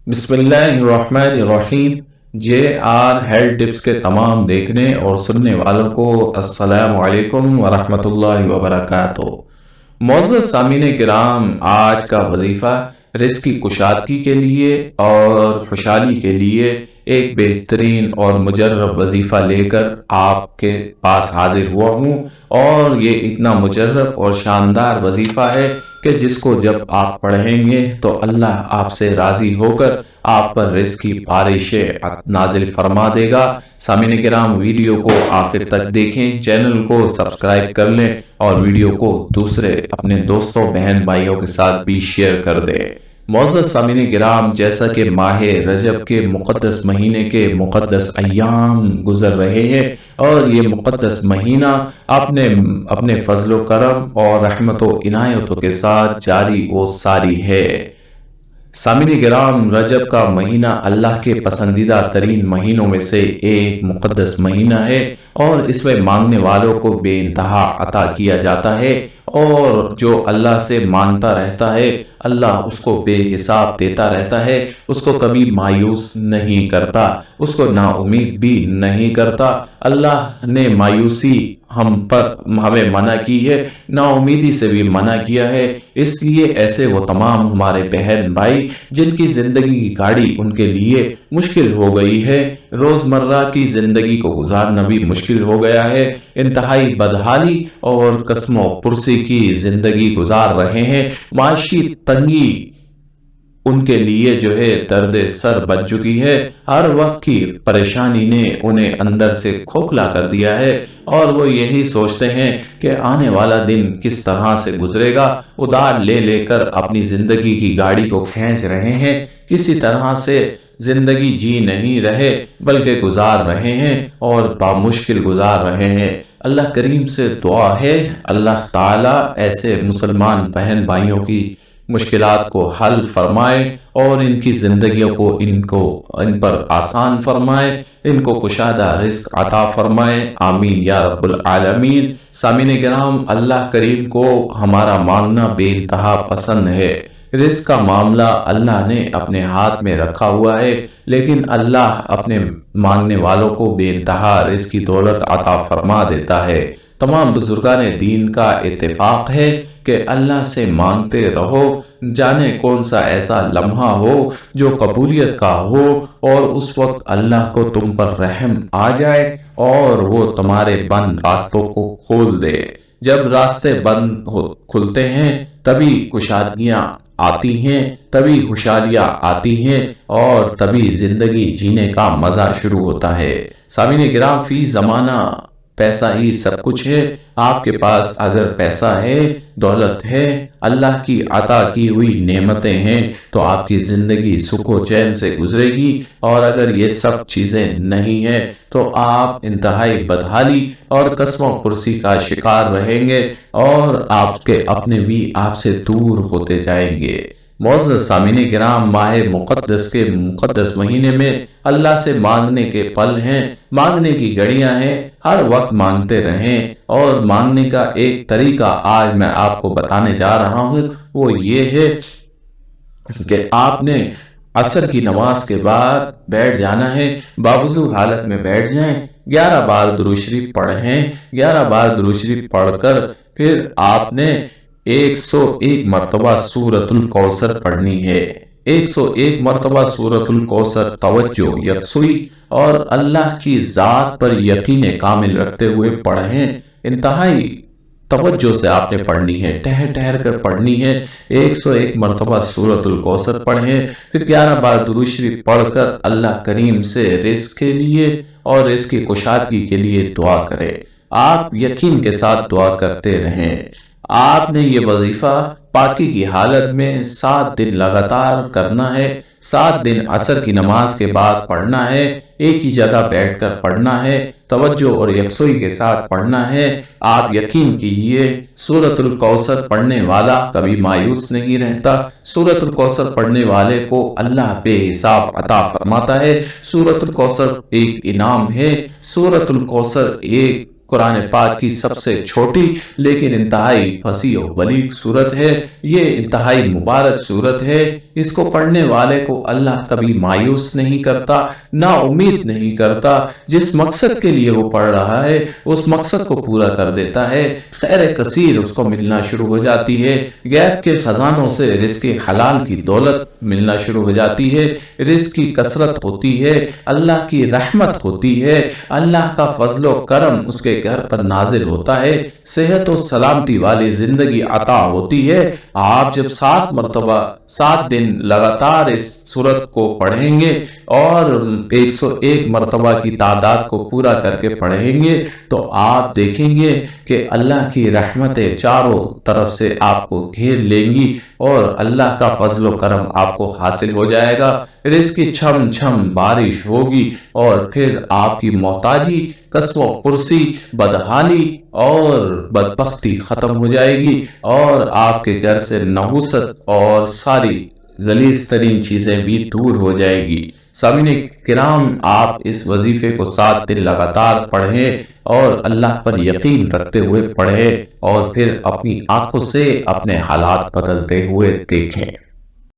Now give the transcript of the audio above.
बिस्मिल्लाहिर्रहमानिर्रहीम। JR health tips के तमाम देखने और सुनने वालों को अस्सलामु अलैकुम वरहमतुल्लाहि वबरकातुहू। मौजूद सामीने किराम, आज का वजीफा रिज़्क की कुशादगी के लिए और खुशहाली के लिए एक बेहतरीन और मुजर्रब वजीफा लेकर आपके पास हाजिर हुआ हूँ। और ये इतना मुजर्रब और शानदार वजीफा है कि जिसको जब आप पढ़ेंगे तो अल्लाह आपसे राजी होकर आप पर रिज़्क की बारिशें नाजिल फरमा देगा। सामीने किराम, वीडियो को आखिर तक देखें, चैनल को सब्सक्राइब कर लें और वीडियो को दूसरे अपने दोस्तों बहन भाइयों के साथ भी शेयर कर दें। मौजूद सामीने किराम, जैसा कि माह रजब के मुक़द्दस महीने के मुक़द्दस अय्याम गुजर रहे हैं और ये मुक़द्दस महीना अपने अपने फजलो करम और रहमतों इनायतों के साथ जारी व सारी है। सामीने किराम, रजब का महीना अल्लाह के पसंदीदा तरीन महीनों में से एक मुक़द्दस महीना है और इसमें मांगने वालों को बेइंतहा अता किया जाता है और जो अल्लाह से मांगता रहता है अल्लाह उसको बेहिसाब देता रहता है, उसको कभी मायूस नहीं करता, उसको नाउमीद भी नहीं करता। अल्लाह ने मायूसी हमें मना की है, नाउमीदी से भी मना किया है। इसलिए ऐसे वो तमाम हमारे बहन भाई जिनकी जिंदगी की गाड़ी उनके लिए मुश्किल हो गई है, रोजमर्रा की जिंदगी को गुजारना भी मुश्किल हो गया है, इंतहाई बदहाली और कसमो पुरसी की जिंदगी गुजार रहे हैं, माशी तंगी उनके लिए जो है दर्द सर बन चुकी है, हर वक्त की परेशानी ने उन्हें अंदर से खोखला कर दिया है और वो यही सोचते हैं कि आने वाला दिन किस तरह से गुजरेगा। उधार ले लेकर अपनी जिंदगी की गाड़ी को खींच रहे हैं, किसी तरह से जिंदगी जी नहीं रहे बल्कि गुजार रहे हैं और बामुश्किल गुजार रहे हैं। अल्लाह करीम से दुआ है, अल्लाह ताला ऐसे मुसलमान बहन भाइयों की मुश्किलात को हल फरमाए और इनकी जिंदगियों को इन पर आसान फरमाए, इनको कुशादा रिज़्क अता फरमाए। आमीन या रब्बुल आलमीन। सामीने किराम, अल्लाह करीम को हमारा मांगना बेइंतहा पसंद है। रिज़्क का मामला अल्लाह ने अपने हाथ में रखा हुआ है, लेकिन अल्लाह अपने मांगने वालों को बेइंतहा रिज़्क की दौलत अता फरमा देता है। तमाम बुजुर्गान दीन का इत्तेफाक है कि अल्लाह से मांगते रहो, जाने कौन सा ऐसा लम्हा हो जो कबूलियत का हो और उस वक्त अल्लाह को तुम पर रहम आ जाए और वो तुम्हारे बंद रास्तों को खोल दे। जब रास्ते खुलते हैं तभी कुशादियां आती हैं, तभी खुशहालियां आती हैं और तभी जिंदगी जीने का मजा शुरू होता है। सामीने किराम, फी जमाना पैसा ही सब कुछ है। आपके पास अगर पैसा है, दौलत है, अल्लाह की अता की हुई नेमतें हैं तो आपकी जिंदगी सुखो चैन से गुजरेगी। और अगर ये सब चीजें नहीं है तो आप इंतहाई बदहाली और कसमों कुर्सी का शिकार रहेंगे और आपके अपने भी आपसे दूर होते जाएंगे। मौजूद सामीने किराम, माह मुक़द्दस के मुक़द्दस महीने में अल्लाह से मांगने के पल हैं, मांगने की घड़ियां हैं, हर वक्त मांगते रहें। और मांगने का एक तरीका आज मैं आपको बताने जा रहा हूं, वो ये है कि आपने असर की नमाज के बाद बैठ जाना है, बावजूद हालत में बैठ जाएं, 11 बार दुरूद शरीफ पढ़ें। 11 बार दुरूद शरीफ पढ़कर फिर आपने 101 मरतबा सूरतुल कौसर पढ़नी है। 101 मरतबा सूरतुल कौसर तवज्जो, यकसुई और अल्लाह की जात पर यकीन कामिल रखते हुए पढ़ें। इंतहाई तवज्जो से आपने पढ़नी है, ठहर ठहर कर पढ़नी है। 101 मरतबा सूरतुल कौसर पढ़ें, फिर 11 बार दुरूद शरीफ पढ़कर अल्लाह करीम से रिज़्क के लिए और रिज़्क की कुशादगी के लिए दुआ करें। आप यकीन के साथ दुआ करते रहें। आपने ये वजीफा पाकी की हालत में 7 दिन लगातार करना है। 7 दिन असर की नमाज के बाद पढ़ना है, एक ही जगह बैठकर पढ़ना है, तवज्जो और यकसुई के साथ पढ़ना है। आप यकीन कीजिए, सूरतुल कौसर पढ़ने वाला कभी मायूस नहीं रहता। सूरतुल कौसर पढ़ने वाले को अल्लाह बेहिसाब अता फरमाता है। सूरतुल कौसर एक इनाम है। सूरतुल कौसर एक कुरान पाक की सबसे छोटी लेकिन इंतहाई फसीह और बलीग सूरत है। ये इंतहाई मुबारक सूरत है। اس کو پڑھنے والے کو اللہ کبھی مایوس نہیں کرتا، نا امید نہیں کرتا، جس مقصد کے لیے وہ پڑھ رہا ہے اس مقصد کو پورا کر دیتا ہے، خیر کثیر اس کو ملنا شروع ہو جاتی ہے، غیب کے خزانوں سے رزق حلال کی دولت ملنا شروع ہو جاتی ہے، رزق کی کثرت ہوتی ہے، اللہ کی رحمت ہوتی ہے، اللہ کا فضل و کرم اس کے گھر پر نازل ہوتا ہے، صحت و سلامتی والی زندگی عطا ہوتی ہے۔ آپ جب 7 دن لگاتار اس سورت کو پڑھیں گے اور 101 مرتبہ کی تعداد کو پورا کر کے پڑھیں گے تو آپ دیکھیں گے کہ اللہ کی رحمتیں چاروں طرف سے آپ کو گھیر لیں گی اور اللہ کا فضل و کرم آپ کو حاصل ہو جائے گا، رزق کی چھم چھم بارش ہوگی اور پھر آپ کی محتاجی، کسب و پرسی، بدحالی اور بدبختی ختم ہو جائے گی اور آپ کے گھر سے نحوست اور ساری غلیظ ترین چیزیں بھی دور ہو جائے گی۔ سامعین کرام، آپ اس وظیفے کو 7 دن لگاتار پڑھیں اور اللہ پر یقین رکھتے ہوئے پڑھیں اور پھر اپنی آنکھوں سے اپنے حالات بدلتے ہوئے دیکھیں۔